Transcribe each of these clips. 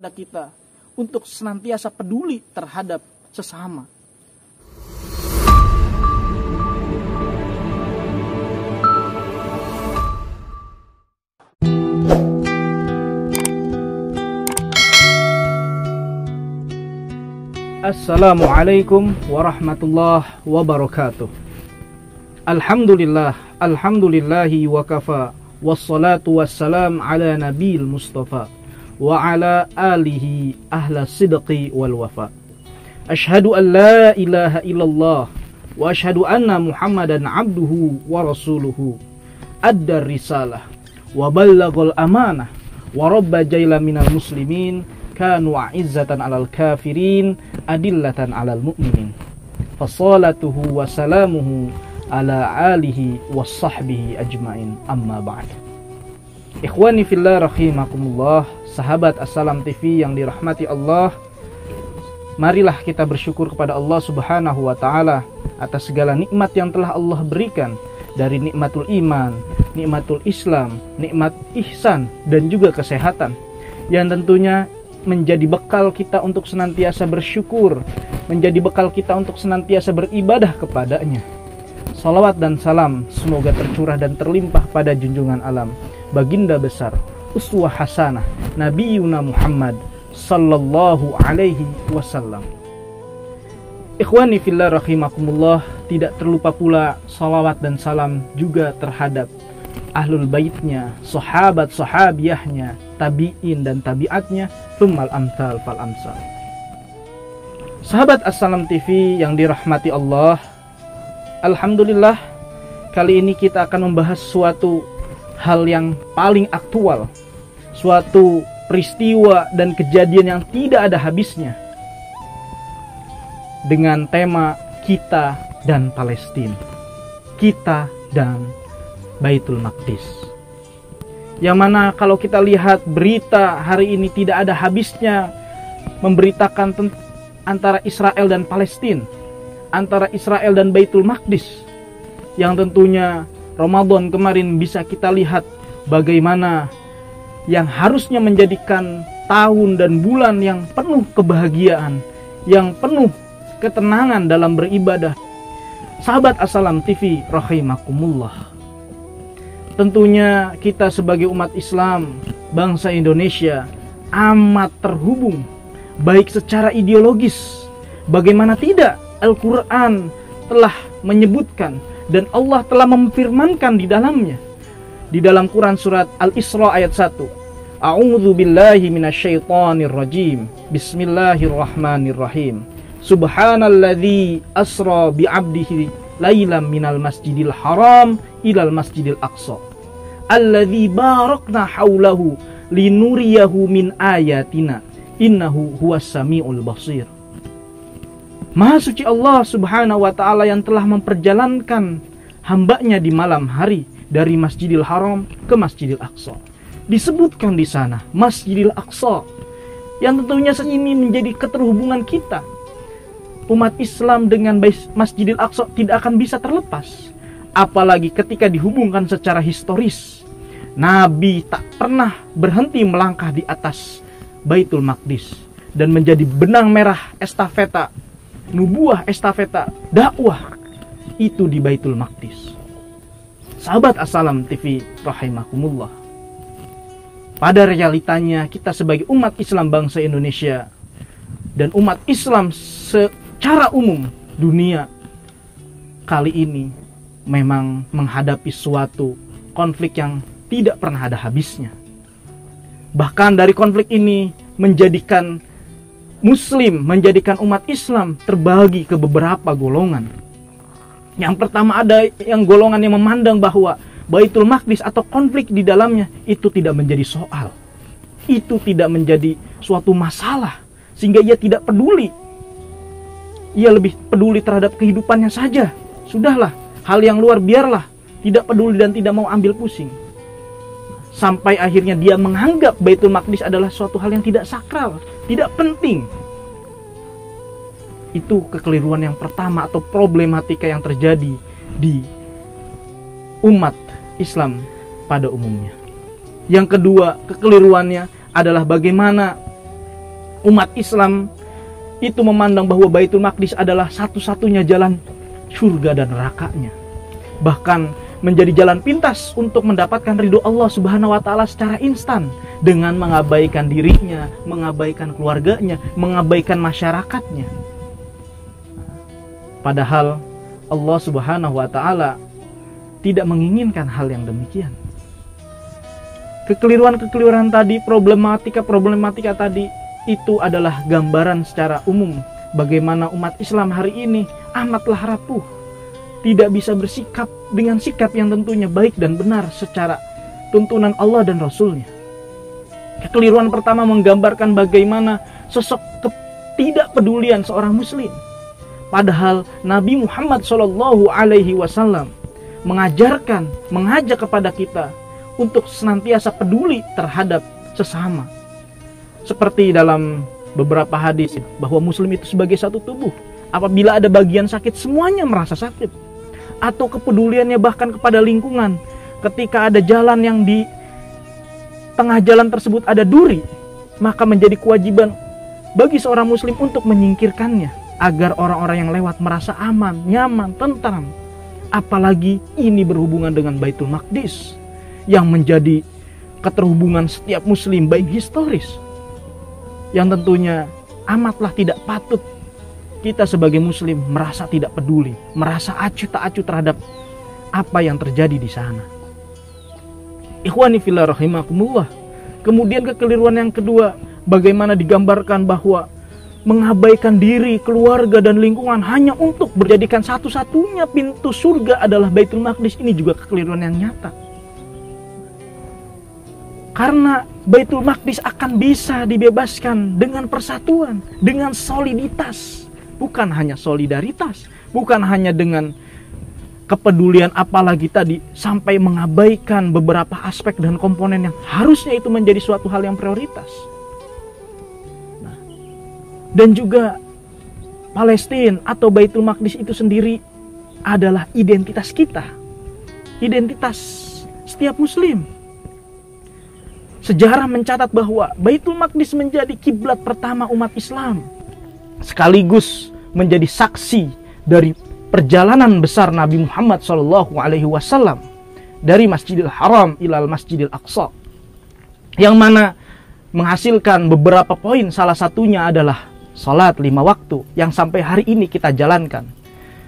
kita untuk senantiasa peduli terhadap sesama. Assalamualaikum warahmatullahi wabarakatuh. Alhamdulillahi wa kafa, wassalatu wassalam ala nabil mustafa wa ala alihi ahla sidqi wal wafa. Ashhadu an la ilaha illallah wa ashhadu anna muhammadan abduhu wa rasuluhu. Adda risalah wa ballaghal amanah wa rabba jaila minal muslimin kanu a'izzatan alal kafirin adillatan alal mu'minin. Fassalatuhu wa salamuhu ala alihi wa sahbihi ajmain, amma ba'd. Ikhwani fillah rahimakumullah, sahabat Assalam TV yang dirahmati Allah, marilah kita bersyukur kepada Allah Subhanahu wa ta'ala atas segala nikmat yang telah Allah berikan, dari nikmatul iman, nikmatul Islam, nikmat ihsan, dan juga kesehatan, yang tentunya menjadi bekal kita untuk senantiasa bersyukur, menjadi bekal kita untuk senantiasa beribadah kepadanya. Salawat dan salam semoga tercurah dan terlimpah pada junjungan alam, baginda besar, uswah hasanah, Nabi Yuna Muhammad sallallahu alaihi wasallam. Ikhwani fillah rahimakumullah, tidak terlupa pula salawat dan salam juga terhadap ahlul baitnya, sahabat sahabiyahnya, tabi'in dan tabi'atnya, thummal amsal fal amsal. Sahabat Assalam TV yang dirahmati Allah, alhamdulillah, kali ini kita akan membahas suatu hal yang paling aktual, suatu peristiwa dan kejadian yang tidak ada habisnya, dengan tema kita dan Palestina, kita dan Baitul Maqdis. Yang mana kalau kita lihat berita hari ini tidak ada habisnya memberitakan antara Israel dan Palestina, antara Israel dan Baitul Maqdis, yang tentunya Ramadan kemarin bisa kita lihat bagaimana yang harusnya menjadikan tahun dan bulan yang penuh kebahagiaan, yang penuh ketenangan dalam beribadah. Sahabat Assalam TV rahimakumullah, tentunya kita sebagai umat Islam, bangsa Indonesia, amat terhubung, baik secara ideologis. Bagaimana tidak, Al-Quran telah menyebutkan dan Allah telah memfirmankan di dalamnya. Di dalam Quran surat Al-Isra ayat 1. A'udzu billahi minasyaitonir rajim. Bismillahirrahmanirrahim. Subhanalladzi asra bi'abdihi lailam minal masjidil haram ilal masjidil aqsa alladzi barakna haulahu linuriyahu min ayatina innahu huwas samiul basir. Maha suci Allah Subhanahu wa ta'ala yang telah memperjalankan hambanya di malam hari dari Masjidil Haram ke Masjidil Aqsa. Disebutkan di sana Masjidil Aqsa, yang tentunya ini menjadi keterhubungan kita umat Islam dengan Masjidil Aqsa tidak akan bisa terlepas. Apalagi ketika dihubungkan secara historis, Nabi tak pernah berhenti melangkah di atas Baitul Maqdis dan menjadi benang merah estafeta nubuah, estafeta dakwah itu di Baitul Maqdis. Sahabat Assalam TV rahimakumullah, pada realitanya kita sebagai umat Islam bangsa Indonesia dan umat Islam secara umum dunia kali ini memang menghadapi suatu konflik yang tidak pernah ada habisnya. Bahkan dari konflik ini menjadikan Muslim, menjadikan umat Islam terbagi ke beberapa golongan. Yang pertama, ada yang golongan yang memandang bahwa Baitul Maqdis atau konflik di dalamnya itu tidak menjadi soal, itu tidak menjadi suatu masalah, sehingga ia tidak peduli. Ia lebih peduli terhadap kehidupannya saja. Sudahlah, hal yang luar biarlah, tidak peduli dan tidak mau ambil pusing. Sampai akhirnya dia menganggap Baitul Maqdis adalah suatu hal yang tidak sakral, tidak penting. Itu kekeliruan yang pertama atau problematika yang terjadi di umat Islam pada umumnya. Yang kedua, kekeliruannya adalah bagaimana Umat Islam itu memandang bahwa Baitul Maqdis adalah satu-satunya jalan surga dan nerakanya. Bahkan menjadi jalan pintas untuk mendapatkan ridho Allah Subhanahu wa taala secara instan dengan mengabaikan dirinya, mengabaikan keluarganya, mengabaikan masyarakatnya. Padahal Allah Subhanahu wa taala tidak menginginkan hal yang demikian. Kekeliruan-kekeliruan tadi, problematika tadi itu adalah gambaran secara umum bagaimana umat Islam hari ini amatlah rapuh, tidak bisa bersikap dengan sikap yang tentunya baik dan benar secara tuntunan Allah dan Rasulnya. Kekeliruan pertama menggambarkan bagaimana sosok ketidakpedulian seorang muslim. Padahal Nabi Muhammad SAW mengajak kepada kita untuk senantiasa peduli terhadap sesama. Seperti dalam beberapa hadis bahwa muslim itu sebagai satu tubuh. Apabila ada bagian sakit, semuanya merasa sakit. Atau kepeduliannya bahkan kepada lingkungan. Ketika ada jalan yang di tengah jalan tersebut ada duri, maka menjadi kewajiban bagi seorang muslim untuk menyingkirkannya agar orang-orang yang lewat merasa aman, nyaman, tentram. Apalagi ini berhubungan dengan Baitul Maqdis yang menjadi keterhubungan setiap muslim baik historis, yang tentunya amatlah tidak patut kita sebagai muslim merasa tidak peduli, merasa acuh tak acuh terhadap apa yang terjadi di sana. Ikhwani fillah rahimakumullah. Kemudian kekeliruan yang kedua, bagaimana digambarkan bahwa mengabaikan diri, keluarga dan lingkungan hanya untuk menjadikan satu-satunya pintu surga adalah Baitul Maqdis. Ini juga kekeliruan yang nyata. Karena Baitul Maqdis akan bisa dibebaskan dengan persatuan, dengan soliditas. Bukan hanya solidaritas, bukan hanya dengan kepedulian, apalagi tadi sampai mengabaikan beberapa aspek dan komponen yang harusnya itu menjadi suatu hal yang prioritas. Nah, dan juga Palestina atau Baitul Maqdis itu sendiri adalah identitas kita, identitas setiap muslim. Sejarah mencatat bahwa Baitul Maqdis menjadi kiblat pertama umat Islam, sekaligus menjadi saksi dari perjalanan besar Nabi Muhammad SAW dari Masjidil Haram ilal Masjidil Aqsa, yang mana menghasilkan beberapa poin. Salah satunya adalah salat 5 waktu yang sampai hari ini kita jalankan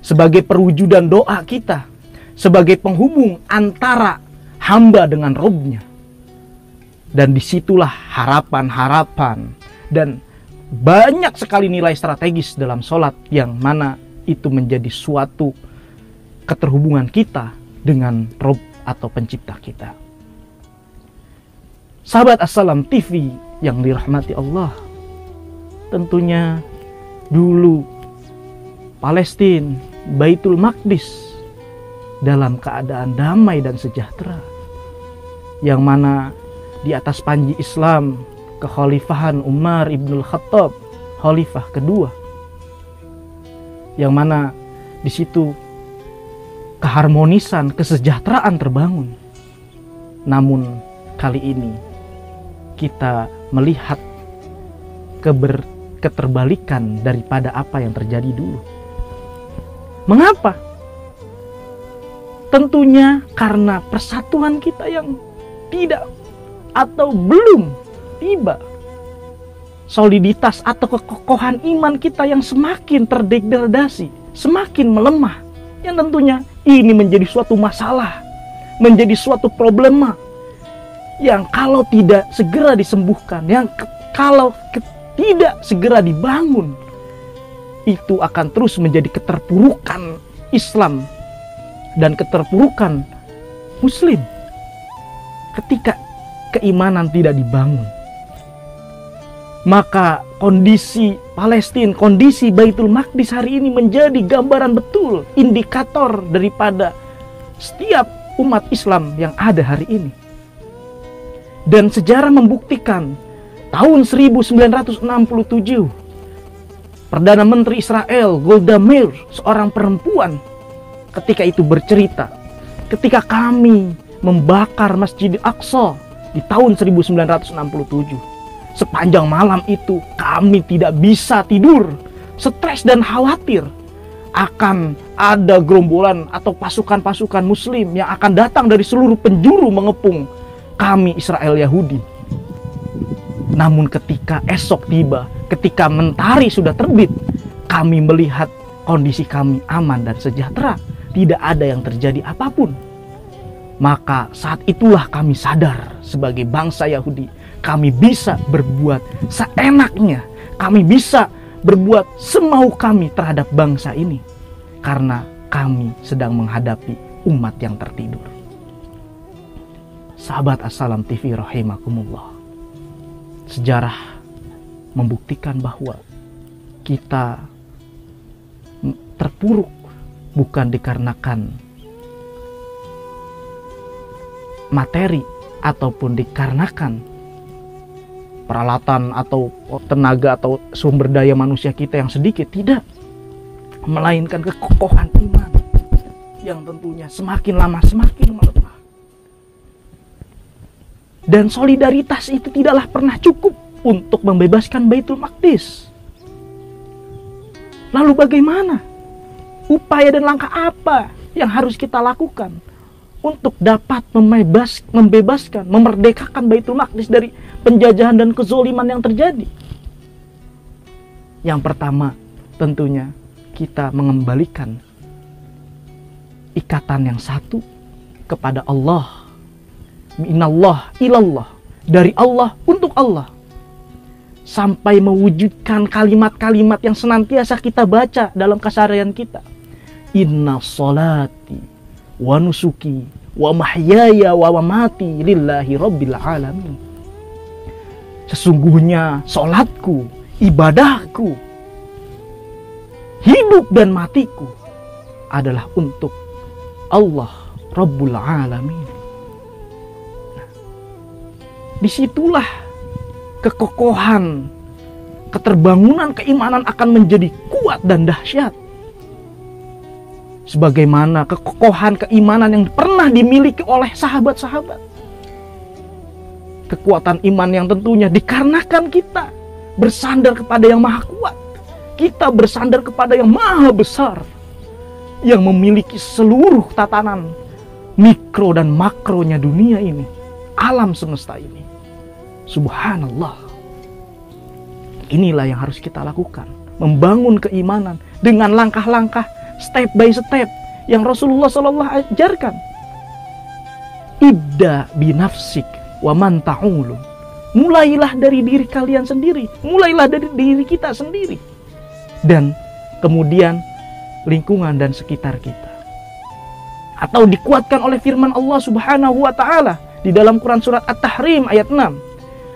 sebagai perwujudan doa kita, sebagai penghubung antara hamba dengan Robnya. Dan disitulah harapan-harapan dan banyak sekali nilai strategis dalam sholat, yang mana itu menjadi suatu keterhubungan kita dengan Rob atau pencipta kita. Sahabat Assalam TV yang dirahmati Allah, tentunya dulu Palestina, Baitul Maqdis dalam keadaan damai dan sejahtera, yang mana di atas panji Islam kekhalifahan Umar ibnul Khattab, khalifah kedua, yang mana di situ keharmonisan, kesejahteraan terbangun. Namun kali ini kita melihat keterbalikan daripada apa yang terjadi dulu. Mengapa? Tentunya karena persatuan kita yang tidak atau belum tiba, soliditas atau kekokohan iman kita yang semakin terdegradasi, semakin melemah, yang tentunya ini menjadi suatu masalah, menjadi suatu problema yang kalau tidak segera disembuhkan, yang kalau tidak segera dibangun, itu akan terus menjadi keterpurukan Islam dan keterpurukan Muslim ketika keimanan tidak dibangun. Maka kondisi Palestina, kondisi Baitul Maqdis hari ini menjadi gambaran betul, indikator daripada setiap umat Islam yang ada hari ini. Dan sejarah membuktikan tahun 1967 Perdana Menteri Israel Golda Meir, seorang perempuan, ketika itu bercerita, ketika kami membakar Masjidil Aqsa di tahun 1967, Sepanjang malam itu kami tidak bisa tidur, stres dan khawatir akan ada gerombolan atau pasukan-pasukan muslim yang akan datang dari seluruh penjuru mengepung kami Israel Yahudi. Namun ketika esok tiba, ketika mentari sudah terbit, kami melihat kondisi kami aman dan sejahtera, tidak ada yang terjadi apapun. Maka saat itulah kami sadar sebagai bangsa Yahudi, kami bisa berbuat seenaknya, kami bisa berbuat semau kami terhadap bangsa ini, karena kami sedang menghadapi umat yang tertidur. Sahabat Assalam TV rahimakumullah, sejarah membuktikan bahwa kita terpuruk bukan dikarenakan materi ataupun dikarenakan peralatan atau tenaga atau sumber daya manusia kita yang sedikit, tidak, melainkan kekokohan iman yang tentunya semakin lama semakin melemah. Dan solidaritas itu tidaklah pernah cukup untuk membebaskan Baitul Maqdis. Lalu bagaimana? Upaya dan langkah apa yang harus kita lakukan untuk dapat membebaskan, memerdekakan Baitul Maqdis dari penjajahan dan kezoliman yang terjadi? Yang pertama, tentunya kita mengembalikan ikatan yang satu kepada Allah. Minallah ilallah, dari Allah untuk Allah. Sampai mewujudkan kalimat-kalimat yang senantiasa kita baca dalam keseharian kita. Inna sholati wa nusuki wa mahyaya wa mamati lillahi rabbil alamin. Sesungguhnya sholatku, ibadahku, hidup dan matiku adalah untuk Allah Rabbul Alamin. Nah, disitulah kekokohan, keterbangunan keimanan akan menjadi kuat dan dahsyat. Sebagaimana kekokohan keimanan yang pernah dimiliki oleh sahabat-sahabat. Kekuatan iman yang tentunya dikarenakan kita bersandar kepada yang maha kuat. Kita bersandar kepada yang maha besar, yang memiliki seluruh tatanan mikro dan makronya dunia ini, alam semesta ini. Subhanallah. Inilah yang harus kita lakukan, membangun keimanan dengan langkah-langkah step by step yang Rasulullah SAW ajarkan. Ibda binafsik wa man ta'ulun. Mulailah dari diri kalian sendiri, mulailah dari diri kita sendiri, dan kemudian lingkungan dan sekitar kita. Atau dikuatkan oleh firman Allah Subhanahu wa taala di dalam Quran surat At-Tahrim ayat 6.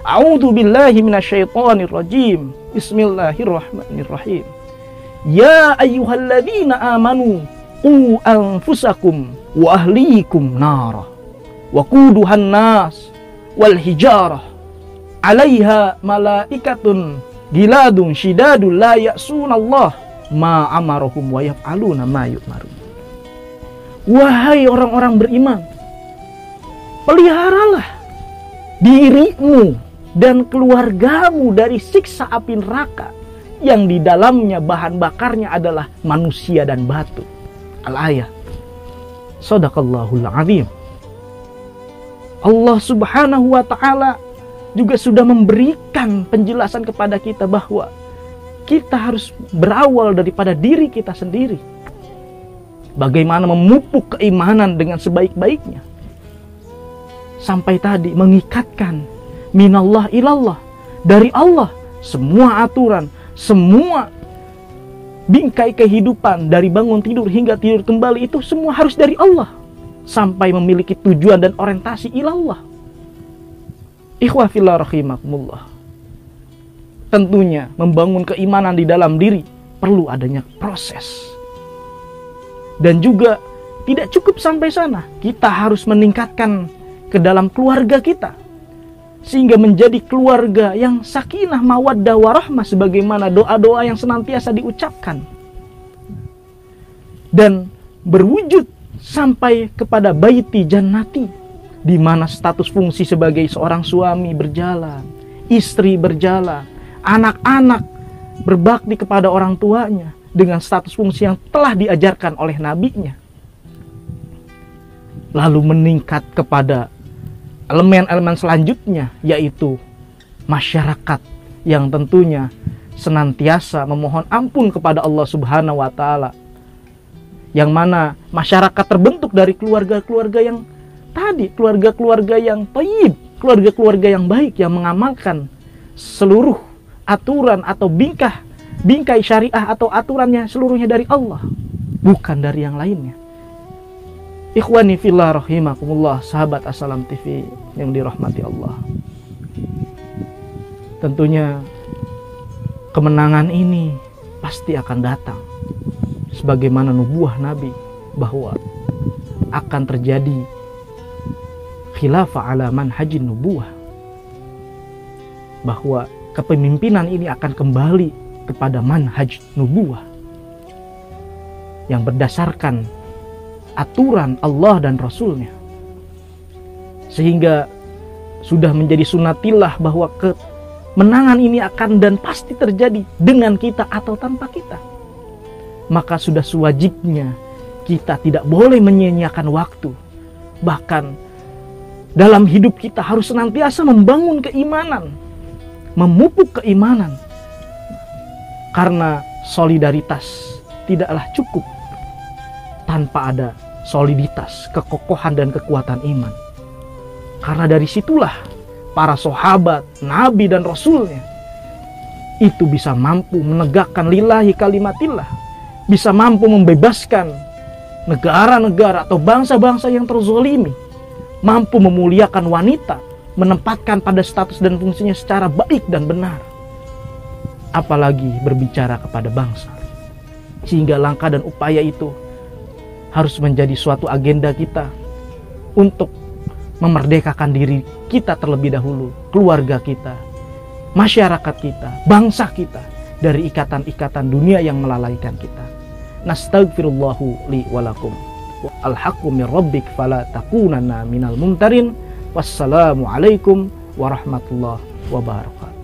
A'udzu billahi minasyaitonir rajim. Bismillahirrahmanirrahim. Ya ayyuhalladzina amanu qu anfusakum wa ahlikum nara wa quduhan nas wal hijarah 'alaiha malaikatun giladun shidadun la ya'sunallah ma amarahum wa yaf'aluna ma yu'marun. Wahai orang-orang beriman, peliharalah dirimu dan keluargamu dari siksa api neraka yang di dalamnya bahan bakarnya adalah manusia dan batu. Al-ayah. Shadaqallahul azim. Allah Subhanahu wa taala juga sudah memberikan penjelasan kepada kita bahwa kita harus berawal daripada diri kita sendiri. Bagaimana memupuk keimanan dengan sebaik-baiknya. Sampai tadi mengikatkan minallah ilallah, dari Allah semua aturan, semua bingkai kehidupan dari bangun tidur hingga tidur kembali itu semua harus dari Allah, sampai memiliki tujuan dan orientasi ilallah. Ikhwah fillah rahimakumullah. Tentunya membangun keimanan di dalam diri perlu adanya proses. Dan juga tidak cukup sampai sana, kita harus meningkatkan ke dalam keluarga kita, sehingga menjadi keluarga yang sakinah mawaddah warahmah sebagaimana doa-doa yang senantiasa diucapkan, dan berwujud sampai kepada baiti jannati, di mana status fungsi sebagai seorang suami berjalan, istri berjalan, anak-anak berbakti kepada orang tuanya dengan status fungsi yang telah diajarkan oleh nabinya. Lalu meningkat kepada elemen-elemen selanjutnya, yaitu masyarakat yang tentunya senantiasa memohon ampun kepada Allah Subhanahu wa Ta'ala, yang mana masyarakat terbentuk dari keluarga-keluarga yang tadi, keluarga-keluarga yang thayyib, keluarga-keluarga yang baik, yang mengamalkan seluruh aturan atau bingkai syariah atau aturannya seluruhnya dari Allah, bukan dari yang lainnya. Ikhwani fillah rahimakumullah, sahabat Assalam TV yang dirahmati Allah. Tentunya kemenangan ini pasti akan datang sebagaimana nubuah Nabi bahwa akan terjadi khilafah ala manhajin nubuah, bahwa kepemimpinan ini akan kembali kepada manhaj nubuah yang berdasarkan aturan Allah dan Rasulnya, sehingga sudah menjadi sunatillah bahwa kemenangan ini akan dan pasti terjadi dengan kita atau tanpa kita. Maka sudah sewajibnya kita tidak boleh menyia-nyiakan waktu. Bahkan dalam hidup kita harus senantiasa membangun keimanan, memupuk keimanan, karena solidaritas tidaklah cukup tanpa ada soliditas, kekokohan dan kekuatan iman. Karena dari situlah para sahabat, nabi dan rasulnya itu bisa mampu menegakkan lillahi kalimatillah, bisa mampu membebaskan negara-negara atau bangsa-bangsa yang terzolimi, mampu memuliakan wanita, menempatkan pada status dan fungsinya secara baik dan benar, apalagi berbicara kepada bangsa. Sehingga langkah dan upaya itu harus menjadi suatu agenda kita untuk memerdekakan diri kita terlebih dahulu, keluarga kita, masyarakat kita, bangsa kita dari ikatan-ikatan dunia yang melalaikan kita. Nastaghfirullahu li walakum. Al-haqqu min rabbik fala takunanna minal mumtarin. Wassalamu alaikum warahmatullahi wabarakatuh.